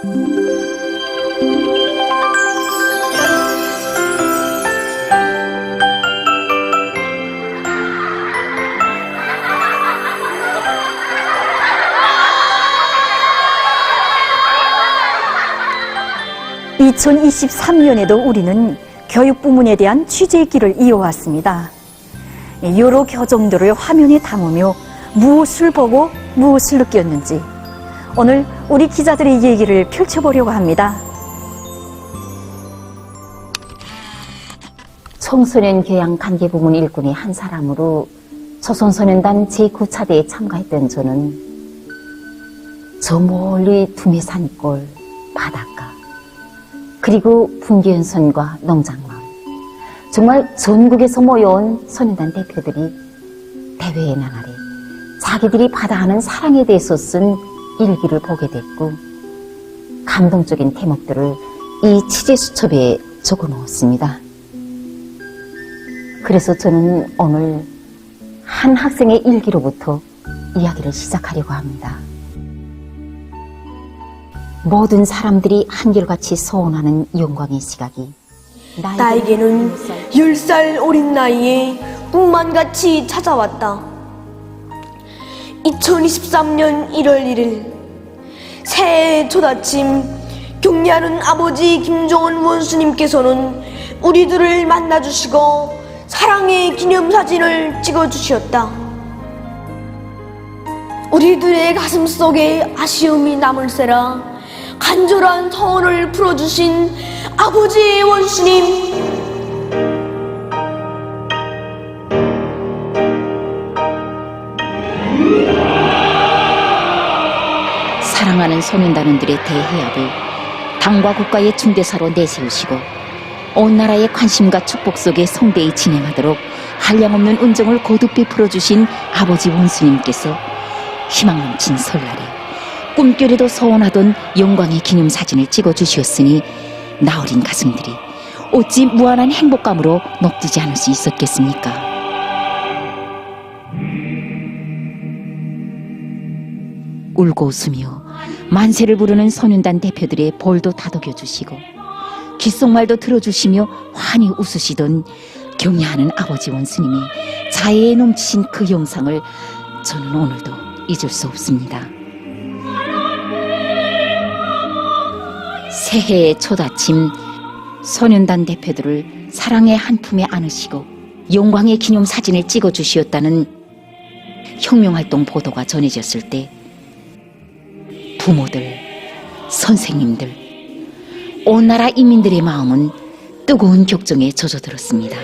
(2023년에도) 우리는 교육 부문에 대한 취재의 길을 이어왔습니다. 여러 교정들을 화면에 담으며 무엇을 보고 무엇을 느꼈는지 오늘 우리 기자들의 얘기를 펼쳐보려고 합니다. 청소년 교양 관계부문 일꾼의 한 사람으로 조선소년단 제9차대에 참가했던 저는 저 멀리 두메산골 바닷가 그리고 분기연선과 농장마을, 정말 전국에서 모여온 소년단 대표들이 대회에 나날에 자기들이 받아하는 사랑에 대해서 쓴 일기를 보게 됐고 감동적인 대목들을 이 취재 수첩에 적어 놓았습니다. 그래서 저는 오늘 한 학생의 일기로부터 이야기를 시작하려고 합니다. 모든 사람들이 한결같이 소원하는 영광의 시각이 나에게는 10살 어린 나이에 꿈만같이 찾아왔다. 2023년 1월 1일 새해 첫 아침 경례하는 아버지 김정은 원수님께서는 우리들을 만나주시고 사랑의 기념사진을 찍어주셨다. 우리들의 가슴속에 아쉬움이 남을세라 간절한 소원을 풀어주신 아버지 원수님, 사랑하는 소년단원들의 대해협을 당과 국가의 중대사로 내세우시고 온 나라의 관심과 축복 속에 성대히 진행하도록 한량없는 은정을 거듭 베풀어 주신 아버지 원수님께서 희망 넘친 설날에 꿈결에도 소원하던 영광의 기념사진을 찍어주셨으니 나 어린 가슴들이 어찌 무한한 행복감으로 녹디지 않을 수 있었겠습니까? 울고 웃으며 만세를 부르는 소년단 대표들의 볼도 다독여 주시고 귓속말도 들어주시며 환히 웃으시던 경애하는 아버지 원수님의 자애에 넘치신 그 영상을 저는 오늘도 잊을 수 없습니다. 새해의 첫 아침 소년단 대표들을 사랑의 한 품에 안으시고 영광의 기념사진을 찍어주시었다는 혁명활동 보도가 전해졌을 때 부모들, 선생님들, 온 나라 인민들의 마음은 뜨거운 격정에 젖어들었습니다.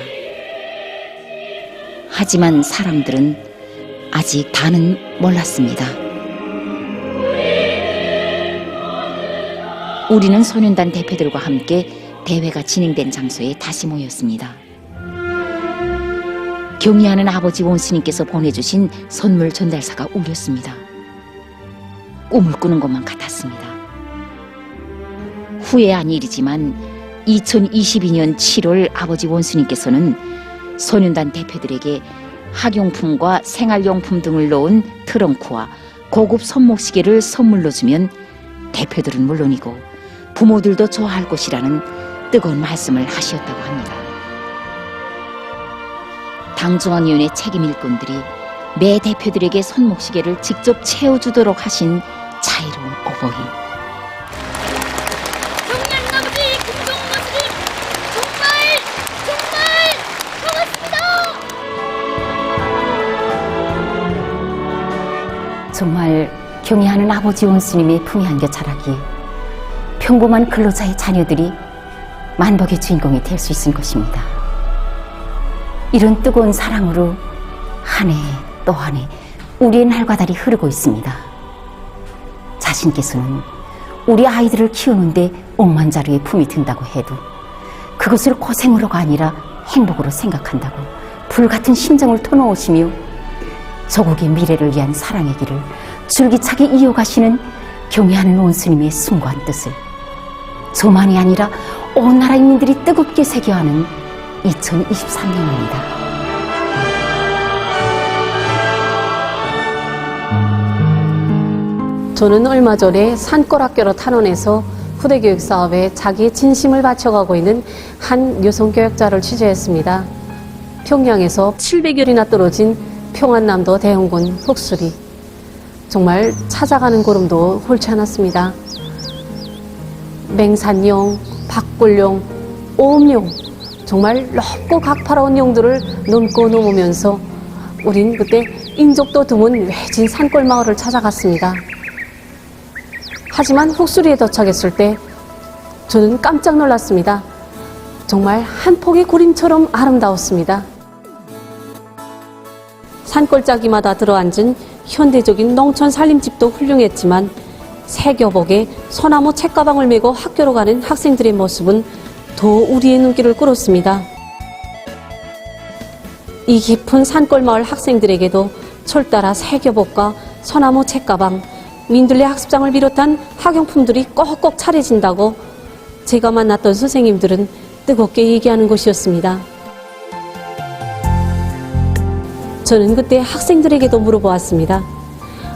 하지만 사람들은 아직 다는 몰랐습니다. 우리는 소년단 대표들과 함께 대회가 진행된 장소에 다시 모였습니다. 경의하는 아버지 원수님께서 보내주신 선물 전달사가 울렸습니다. 꿈을 꾸는 것만 같았습니다. 후회한 일이지만 2022년 7월 아버지 원수님께서는 소년단 대표들에게 학용품과 생활용품 등을 넣은 트렁크와 고급 손목시계를 선물로 주면 대표들은 물론이고 부모들도 좋아할 것이라는 뜨거운 말씀을 하셨다고 합니다. 당중앙위원회 책임 일꾼들이 매 대표들에게 손목시계를 직접 채워주도록 하신 자애로운 어버이. 경례하는 아버지 김정은 원수님 정말 반갑습니다. 정말 경애하는 아버지 원수님의 품에 안겨 자라기에 평범한 근로자의 자녀들이 만복의 주인공이 될 수 있을 것입니다. 이런 뜨거운 사랑으로 한 해 또 한 해 우리의 날과 달이 흐르고 있습니다. 자신께서는 우리 아이들을 키우는데 억만자루의 품이 든다고 해도 그것을 고생으로가 아니라 행복으로 생각한다고 불같은 심정을 터놓으시며 조국의 미래를 위한 사랑의 길을 줄기차게 이어가시는 경애하는 원수님의 숭고한 뜻을 저만이 아니라 온 나라 인민들이 뜨겁게 새겨하는 2023년입니다. 저는 얼마 전에 산골학교로 탄원해서 후대교육 사업에 자기의 진심을 바쳐가고 있는 한 여성교육자를 취재했습니다. 평양에서 700여리나 떨어진 평안남도 대흥군 흑수리. 정말 찾아가는 걸음도 옳지 않았습니다. 맹산용, 박골용, 오음용, 정말 넓고 각파로운 용들을 넘고 넘으면서 우린 그때 인적도 드문 외진 산골 마을을 찾아갔습니다. 하지만 흑수리에 도착했을 때 저는 깜짝 놀랐습니다. 정말 한 폭의 그림처럼 아름다웠습니다. 산골짜기마다 들어앉은 현대적인 농촌 살림집도 훌륭했지만 새교복에 소나무 책가방을 메고 학교로 가는 학생들의 모습은 더 우리의 눈길을 끌었습니다. 이 깊은 산골 마을 학생들에게도 철따라 새교복과 소나무 책가방, 민들레 학습장을 비롯한 학용품들이 꼭꼭 차려진다고 제가 만났던 선생님들은 뜨겁게 얘기하는 것이었습니다. 저는 그때 학생들에게도 물어보았습니다.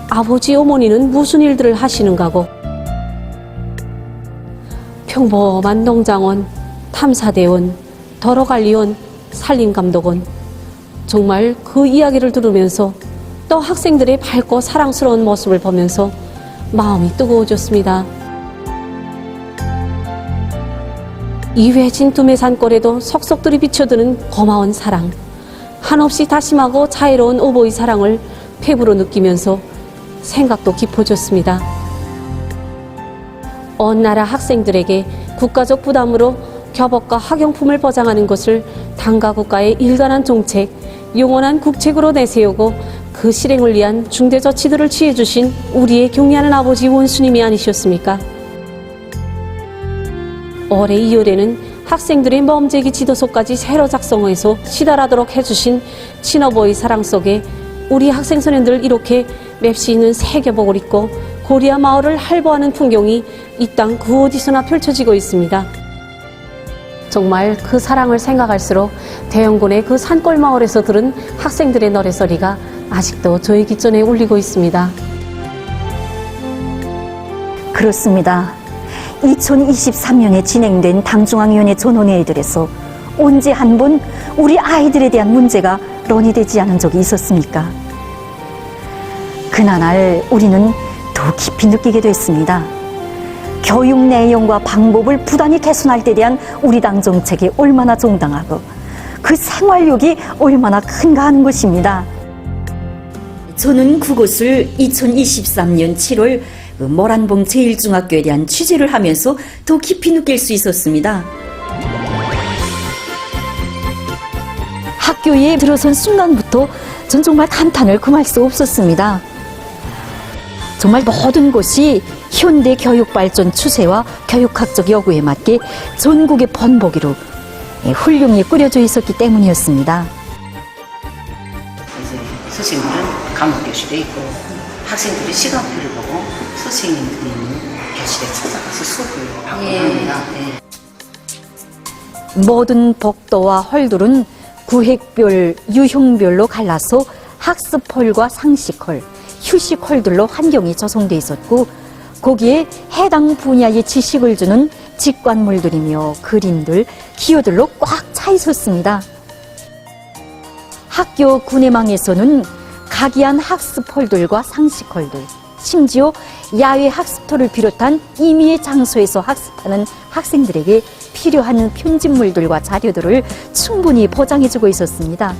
아버지, 어머니는 무슨 일들을 하시는가고? 평범한 농장원, 탐사대원, 도로관리원, 산림감독원. 정말 그 이야기를 들으면서 또 학생들의 밝고 사랑스러운 모습을 보면서 마음이 뜨거워졌습니다. 이 외진 두메산골에도 속속들이 비쳐드는 고마운 사랑, 한없이 다심하고 자애로운 어버이 사랑을 폐부로 느끼면서 생각도 깊어졌습니다. 온 나라 학생들에게 국가적 부담으로 교복과 학용품을 보장하는 것을 당과 국가의 일관한 정책, 영원한 국책으로 내세우고 그 실행을 위한 중대 조치들을 취해주신 우리의 경의하는 아버지 원수님이 아니셨습니까? 올해 2월에는 학생들의 몸재기 지도서까지 새로 작성해서 시달하도록 해주신 친어버이 사랑 속에 우리 학생 소년들 이렇게 맵시 있는 새 교복을 입고 고리아 마을을 활보하는 풍경이 이 땅 그 어디서나 펼쳐지고 있습니다. 정말 그 사랑을 생각할수록 대형군의 그 산골 마을에서 들은 학생들의 노래소리가 아직도 저희 귓전에 울리고 있습니다. 그렇습니다. 2023년에 진행된 당중앙위원회 전원회의들에서 언제 한 번 우리 아이들에 대한 문제가 논의되지 않은 적이 있었습니까? 그날 우리는 더 깊이 느끼게 됐습니다. 교육 내용과 방법을 부단히 개선할 때 대한 우리 당 정책이 얼마나 정당하고 그 생활력이 얼마나 큰가 하는 것입니다. 저는 그것을 2023년 7월 모란봉 제1중학교에 대한 취재를 하면서 더 깊이 느낄 수 있었습니다. 학교에 들어선 순간부터 전 정말 감탄을 금할 수 없었습니다. 정말 모든 것이 현대 교육 발전 추세와 교육학적 요구에 맞게 전국의 번복이로 훌륭히 꾸려져 있었기 때문이었습니다. 이제 선생님들은 감옥 교실에 있고 학생들이 시간표를 보고 선생님들이 있는 교실에 찾아가서 수업을 하고 합니다. 모든 복도와 홀들은 구획별, 유형별로 갈라서 학습홀과 상식홀, 휴식홀들로 환경이 조성돼 있었고 거기에 해당 분야의 지식을 주는 직관물들이며 그림들, 기호들로 꽉 차 있었습니다. 학교 구내망에서는 각이한 학습홀들과 상식홀들, 심지어 야외 학습터를 비롯한 임의의 장소에서 학습하는 학생들에게 필요한 편집물들과 자료들을 충분히 보장해주고 있었습니다.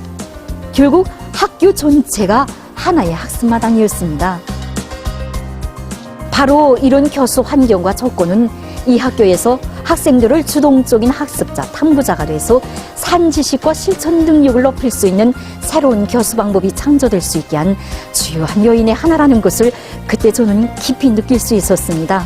결국 학교 전체가 하나의 학습마당이었습니다. 바로 이런 교수 환경과 조건은 이 학교에서 학생들을 주동적인 학습자, 탐구자가 돼서 산지식과 실천 능력을 높일 수 있는 새로운 교수 방법이 창조될 수 있게 한 주요한 요인의 하나라는 것을 그때 저는 깊이 느낄 수 있었습니다.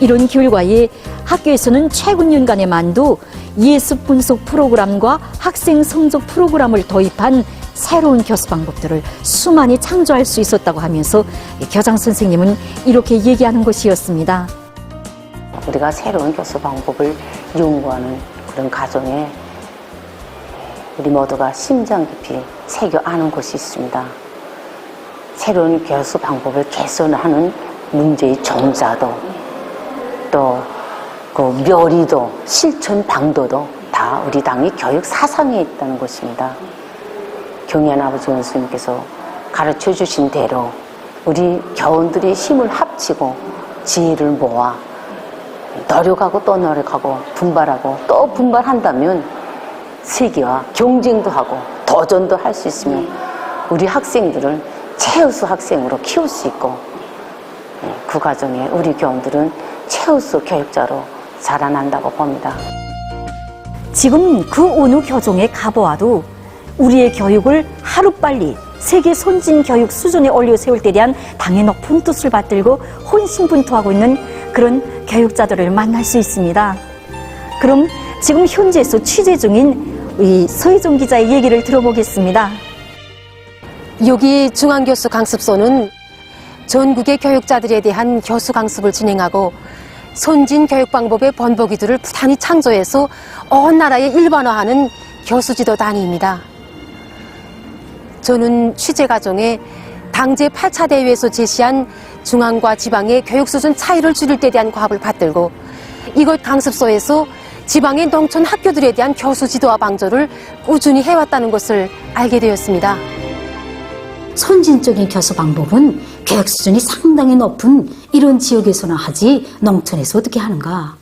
이런 결과에 학교에서는 최근 연간에 만두 예습 분석 프로그램과 학생 성적 프로그램을 도입한 새로운 교수 방법들을 수많이 창조할 수 있었다고 하면서 교장 선생님은 이렇게 얘기하는 것이었습니다. 우리가 새로운 교수 방법을 연구하는 그런 과정에 우리 모두가 심장 깊이 새겨 아는 것이 있습니다. 새로운 교수 방법을 개선하는 문제의 정자도 또 그 묘리도 실천 방도도 다 우리 당의 교육 사상에 있다는 것입니다. 경연 아버지 원수님께서 가르쳐 주신 대로 우리 교원들이 힘을 합치고 지혜를 모아 노력하고 또 노력하고 분발하고 또 분발한다면 세계와 경쟁도 하고 도전도 할 수 있으며 우리 학생들을 최우수 학생으로 키울 수 있고 그 과정에 우리 교원들은 최우수 교육자로 자라난다고 봅니다. 지금 그 어느 교종에 가보아도 우리의 교육을 하루빨리 세계 선진 교육 수준에 올려 세울 때 대한 당의 높은 뜻을 받들고 혼신분투하고 있는 그런 교육자들을 만날 수 있습니다. 그럼 지금 현지에서 취재 중인 이 서희정 기자의 얘기를 들어보겠습니다. 여기 중앙교수 강습소는 전국의 교육자들에 대한 교수 강습을 진행하고 선진 교육 방법의 번복이들을 부단히 창조해서 온 나라에 일반화하는 교수지도 단위입니다. 저는 취재 과정에 당 제8차 대회에서 제시한 중앙과 지방의 교육 수준 차이를 줄일 때 대한 과업을 받들고 이곳 강습소에서 지방의 농촌 학교들에 대한 교수 지도와 방조를 꾸준히 해왔다는 것을 알게 되었습니다. 선진적인 교수 방법은 교육 수준이 상당히 높은 이런 지역에서나 하지 농촌에서 어떻게 하는가?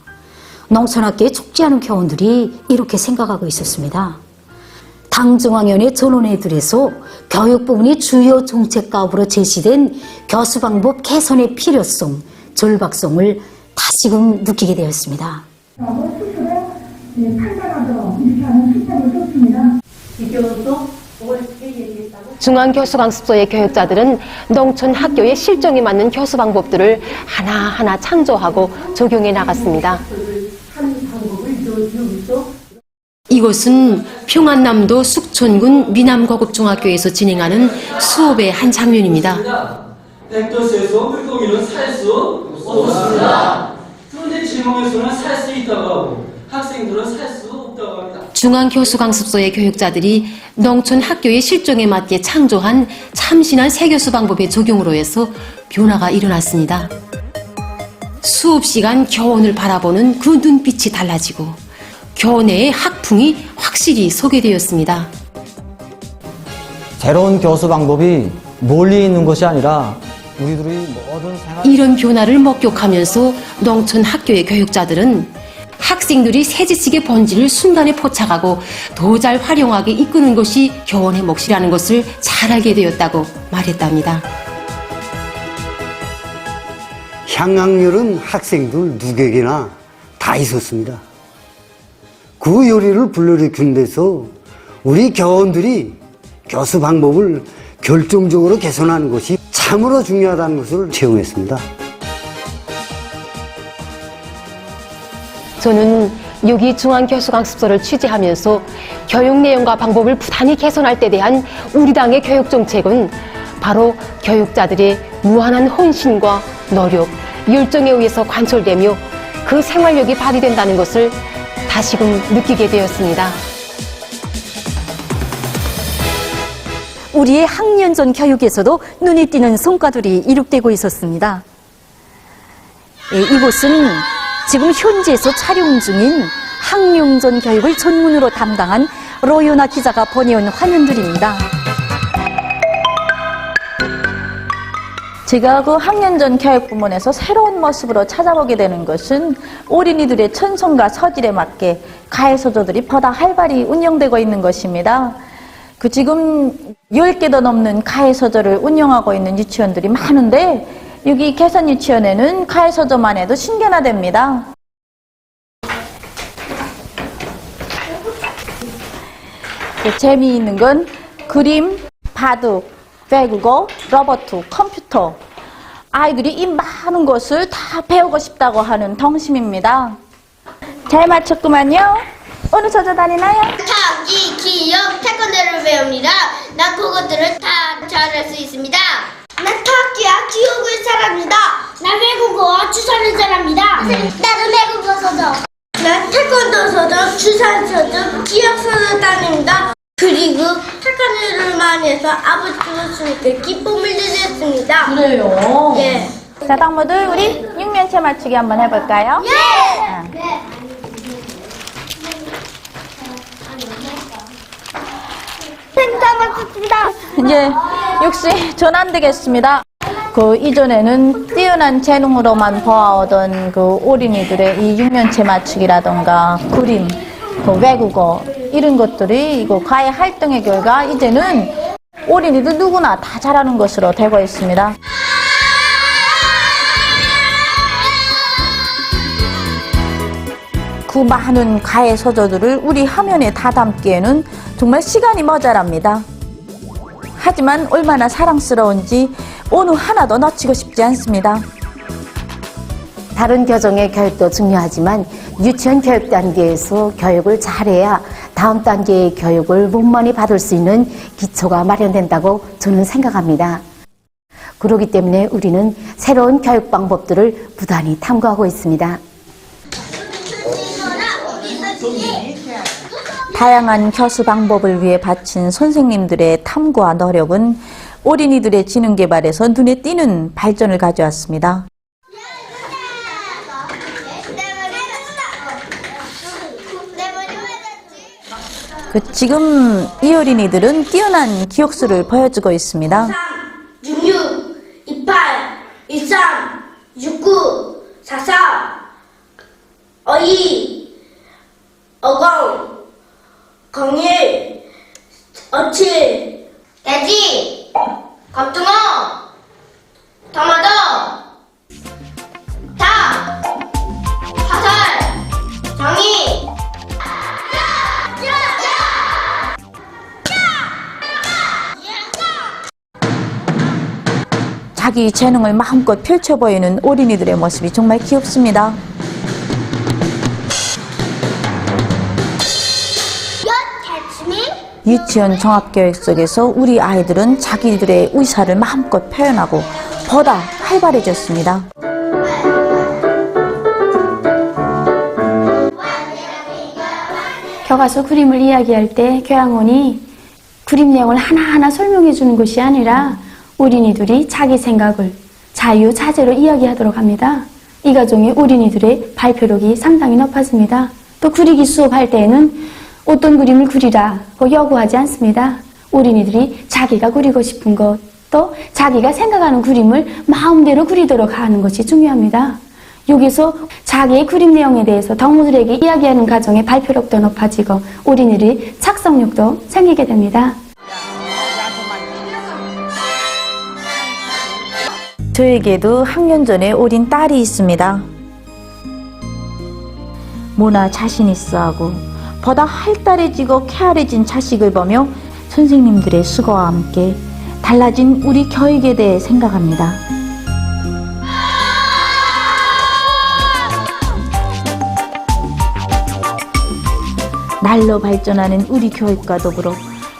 농촌학교에 축제하는 교원들이 이렇게 생각하고 있었습니다. 당중앙위원회 전원회들에서 교육 부문의 주요 정책 가업으로 제시된 교수 방법 개선의 필요성, 절박성을 다시금 느끼게 되었습니다. 중앙교수강습소의 교육자들은 농촌 학교의 실정에 맞는 교수 방법들을 하나하나 창조하고 적용해 나갔습니다. 이곳은 평안남도 숙촌군 미남고급중학교에서 진행하는 수업의 한 장면입니다. 벡터스에서 물고기는 살 수 없습니다. 그런데 지붕에서는 살 수 있다고 하고 학생들은 살 수 없다고 합니다. 중앙교수강습소의 교육자들이 농촌 학교의 실정에 맞게 창조한 참신한 새교수 방법의 적용으로 해서 변화가 일어났습니다. 수업 시간 교원을 바라보는 그 눈빛이 달라지고 교내의 학풍이 확실히 소개되었습니다. 새로운 교수 방법이 멀리 있는 것이 아니라 우리들이 모든 생활... 이런 변화를 목격하면서 농촌 학교의 교육자들은 학생들이 새 지식의 본질을 순간에 포착하고 더 잘 활용하게 이끄는 것이 교원의 몫이라는 것을 잘 알게 되었다고 말했답니다. 향학열은 학생들 누구에게나 다 있었습니다. 그 요리를 불러일으키는 데서 우리 교원들이 교수 방법을 결정적으로 개선하는 것이 참으로 중요하다는 것을 체험했습니다. 저는 여기 중앙교수강습소를 취재하면서 교육 내용과 방법을 부단히 개선할 때 대한 우리 당의 교육 정책은 바로 교육자들의 무한한 헌신과 노력, 열정에 의해서 관철되며 그 생활력이 발휘된다는 것을 다시금 느끼게 되었습니다. 우리의 학년 전 교육에서도 눈에 띄는 성과들이 이룩되고 있었습니다. 이곳은 지금 현지에서 촬영 중인 학령 전 교육을 전문으로 담당한 로요나 기자가 보내온 화면들입니다. 제가 그 학년 전 교육 부문에서 새로운 모습으로 찾아보게 되는 것은 어린이들의 천성과 서질에 맞게 가해서조들이 보다 활발히 운영되고 있는 것입니다. 그 지금 10개도 넘는 가해서조를 운영하고 있는 유치원들이 많은데 여기 개선 유치원에는 가해서조만 해도 신개나 됩니다. 재미있는 건 그림, 바둑, 외국어, 로버트, 컴퓨터. 아이들이 이 많은 것을 다 배우고 싶다고 하는 동심입니다. 잘 맞췄구만요. 어느 저저 다니나요? 타기, 기억, 태권도를 배웁니다. 나 그것들을 다 잘할 수 있습니다. 나 타기야 기억을 잘합니다. 나 외국어와 주사를 잘합니다. 나는 외국어 서적. 나 태권도 서적, 주사 서적, 기억 서적 다닙니다. 그리고 착한 일을 많이 해서 아버지 예수님께 기쁨을 드렸습니다. 그래요? 네. 자, 당모들 우리 육면체 맞추기 한번 해볼까요? 네. 생사 맞췄습니다. 이제 역시 전 안 되겠습니다. 그 이전에는 뛰어난 재능으로만 보아오던 그 어린이들의 이 육면체 맞추기라던가 그림, 그 외국어 이런 것들이 이거 과외 활동의 결과 이제는 어린이들 누구나 다 잘하는 것으로 되고 있습니다. 그 많은 과외 서적들을 우리 화면에 다 담기에는 정말 시간이 모자랍니다. 하지만 얼마나 사랑스러운지 어느 하나도 놓치고 싶지 않습니다. 다른 교정의 교육도 중요하지만 유치원 교육 단계에서 교육을 잘해야 다음 단계의 교육을 몸만이 받을 수 있는 기초가 마련된다고 저는 생각합니다. 그렇기 때문에 우리는 새로운 교육 방법들을 부단히 탐구하고 있습니다. 다양한 교수 방법을 위해 바친 선생님들의 탐구와 노력은 어린이들의 지능 개발에서 눈에 띄는 발전을 가져왔습니다. 지금 이 어린이들은 뛰어난 기억수를 보여주고 있습니다. 66, 28, 13, 69, 44, 52, 50, 01, 57, 돼지, 겁둥어, 토마토, 닭, 화살, 정이, 자기 재능을 마음껏 펼쳐 보이는 어린이들의 모습이 정말 귀엽습니다. 유치원 종합교육 속에서 우리 아이들은 자기들의 의사를 마음껏 표현하고 보다 활발해졌습니다. 교과서 그림을 이야기할 때 교양원이 그림 내용을 하나하나 설명해 주는 것이 아니라 어린이들이 자기 생각을 자유자재로 이야기하도록 합니다. 이 과정에 어린이들의 발표력이 상당히 높아집니다. 또 그리기 수업할 때에는 어떤 그림을 그리라고 요구하지 않습니다. 어린이들이 자기가 그리고 싶은 것, 또 자기가 생각하는 그림을 마음대로 그리도록 하는 것이 중요합니다. 여기서 자기의 그림 내용에 대해서 동무들에게 이야기하는 과정에 발표력도 높아지고 어린이들의 착성력도 생기게 됩니다. 저에게도 학년 전에 어린 딸이 있습니다. 뭐나 자신 있어 하고 보다 활달해지고 쾌활해진 자식을 보며 선생님들의 수고와 함께 달라진 우리 교육에 대해 생각합니다. 날로 발전하는 우리 교육과 더불어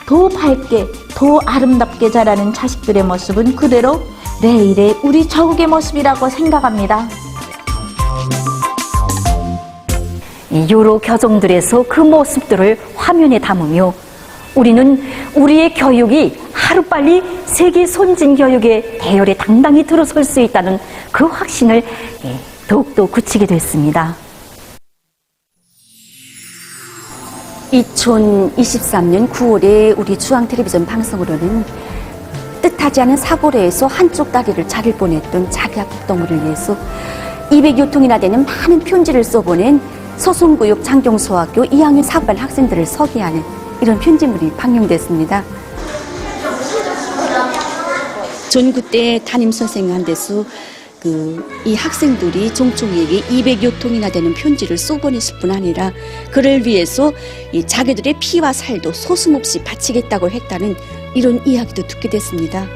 더 밝게, 더 아름답게 자라는 자식들의 모습은 그대로 내일의 우리 조국의 모습이라고 생각합니다. 여러 교정들에서 그 모습들을 화면에 담으며 우리는 우리의 교육이 하루빨리 세계 선진 교육의 대열에 당당히 들어설 수 있다는 그 확신을 더욱더 굳히게 됐습니다. 2023년 9월에 우리 중앙텔레비전 방송으로는 뜻하지 않은 사고로에서 한쪽 다리를 자를 뻔했던 자기학동물을 위해서 200여 통이나 되는 많은 편지를 써보낸 서송구역 장경소학교 2학년 4반 학생들을 소개하는 이런 편지물이 방영됐습니다. 전구 때 담임선생한 데서 이 학생들이 종총에게 200여 통이나 되는 편지를 써보냈을 뿐 아니라 그를 위해서 자기들의 피와 살도 소슴없이 바치겠다고 했다는 이런 이야기도 듣게 됐습니다.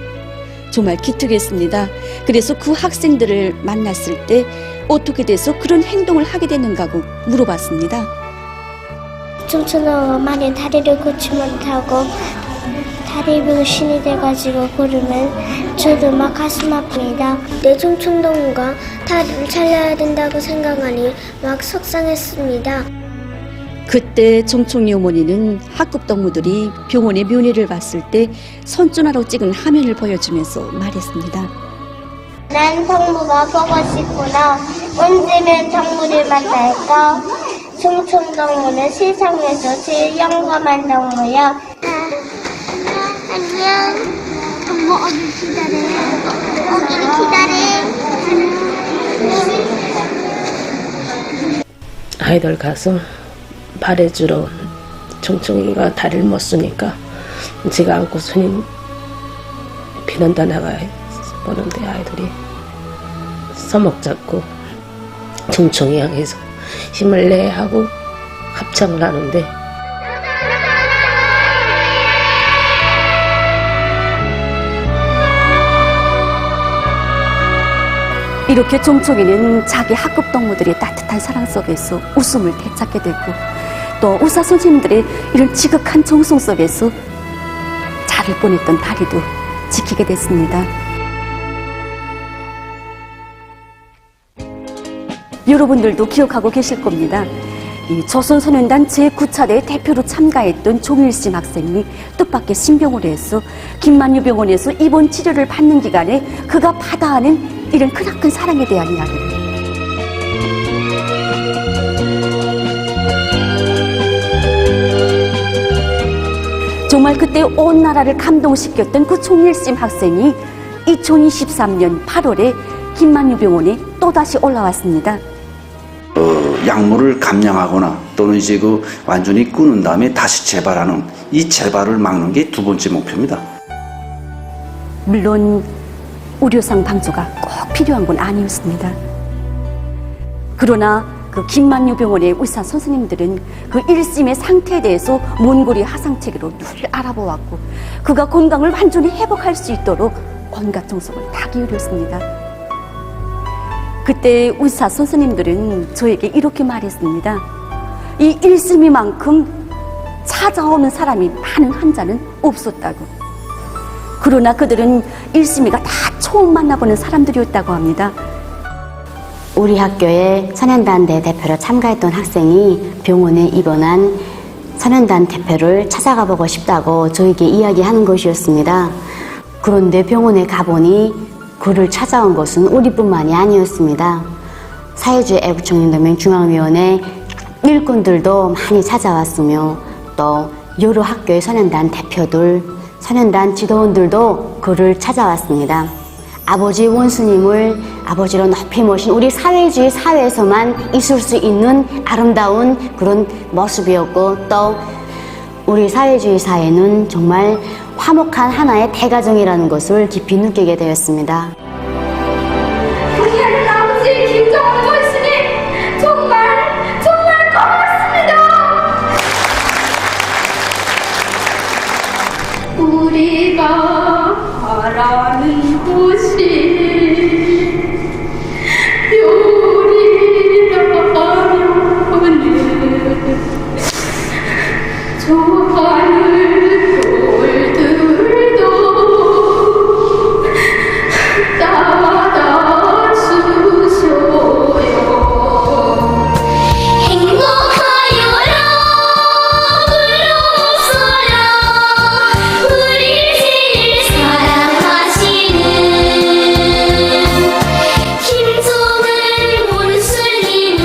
정말 기특했습니다. 그래서 그 학생들을 만났을 때 어떻게 돼서 그런 행동을 하게 됐는가고 물어봤습니다. 춤추는 많이 다리를 걷지 못하고 다리 병신이 돼가지고 걸으면 저도 막 가슴 아픕니다. 내 충청동과 다리를 잘라야 된다고 생각하니 막 속상했습니다. 그때 종총리 어머니는 학급 동무들이 병원의 면회를 봤을 때 선전화로 찍은 화면을 보여주면서 말했습니다. 난 성부가 보고 싶구나. 언제면 성부를 만날까? 충청동무는 세상에서 제일 영감한 동무야. 안녕. 동무 어딜 기다려. 어딜 기다려. 아이들 가서 발해주러 총총이가 다리를 못 쓰니까 제가 안고 손님 비난다 나가 보는데 아이들이 서먹 잡고 총총이 향해서 힘을 내 하고 합창을 하는데 이렇게 종총이는 자기 학급 동무들의 따뜻한 사랑 속에서 웃음을 되찾게 되고 또 의사 선생님들의 이런 지극한 정성 속에서 자를 뻔했던 다리도 지키게 됐습니다. 여러분들도 기억하고 계실 겁니다. 이 조선소년단 제9차대 대표로 참가했던 종일심 학생이 뜻밖의 신병으로 해서 김만유 병원에서 입원 치료를 받는 기간에 그가 받아하는 이런 크나큰 사랑에 대한 이야기를 정말 그때 온 나라를 감동시켰던 그 종일심 학생이 2023년 8월에 김만유 병원에 또다시 올라왔습니다. 약물을 감량하거나 또는 이제 완전히 끊은 다음에 다시 재발하는 이 재발을 막는 게 두 번째 목표입니다. 물론 의료상 방조가 꼭 필요한 건 아니었습니다. 그러나 그 김만유 병원의 의사 선생님들은 그 일심의 상태에 대해서 몬고리 하상체계로 늘 알아보았고 그가 건강을 완전히 회복할 수 있도록 온갖 정성을 다 기울였습니다. 그때 의사 선생님들은 저에게 이렇게 말했습니다. 이 일심이만큼 찾아오는 사람이 많은 환자는 없었다고. 그러나 그들은 일심이가 다 처음 만나보는 사람들이었다고 합니다. 우리 학교에 선현단대 대표로 참가했던 학생이 병원에 입원한 선현단 대표를 찾아가 보고 싶다고 저에게 이야기하는 것이었습니다. 그런데 병원에 가보니 그를 찾아온 것은 우리뿐만이 아니었습니다. 사회주의 애국총연대명 중앙위원회 일꾼들도 많이 찾아왔으며 또 여러 학교의 선현단 대표들, 선현단 지도원들도 그를 찾아왔습니다. 아버지 원수님을 아버지로 높이 모신 우리 사회주의 사회에서만 있을 수 있는 아름다운 그런 모습이었고 또 우리 사회주의 사회는 정말 화목한 하나의 대가정이라는 것을 깊이 느끼게 되었습니다. 우리 하늘 아버지 김정은 원수님 정말 고맙습니다. 우리가 바라는 곳이 별이라면은 저 하늘 돌들도 따라 주셔요. 행복하여라 불러서라 우리 제일 사랑하시는 김정은 원수님은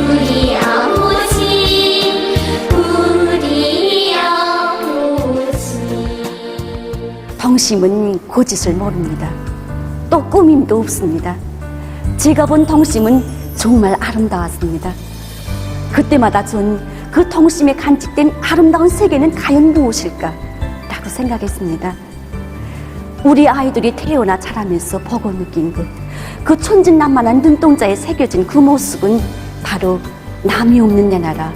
우리 아버지 우리 아버지. 덩심은 고짓을 모릅니다. 또 꾸밈도 없습니다. 제가 본 덩심은 정말 아름다웠습니다. 그때마다 전 그 덩심에 간직된 아름다운 세계는 과연 무엇일까? 라고 생각했습니다. 우리 아이들이 태어나 자라면서 보고 느낀 그 천진난만한 눈동자에 새겨진 그 모습은 바로 남이 없는 내 나라,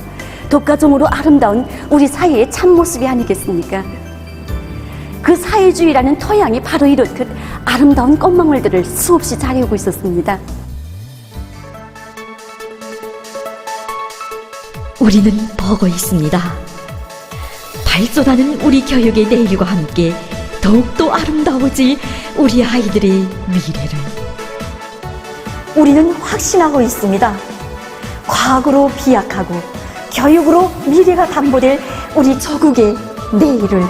독가정으로 아름다운 우리 사회의 참모습이 아니겠습니까? 그 사회주의라는 토양이 바로 이렇듯 아름다운 꽃망울들을 수없이 자리우고 있었습니다. 우리는 보고 있습니다. 발전하는 우리 교육의 내일과 함께 더욱더 아름다워질 우리 아이들의 미래를. 우리는 확신하고 있습니다. 과거로 비약하고 교육으로 미래가 담보될 우리 조국의 내일을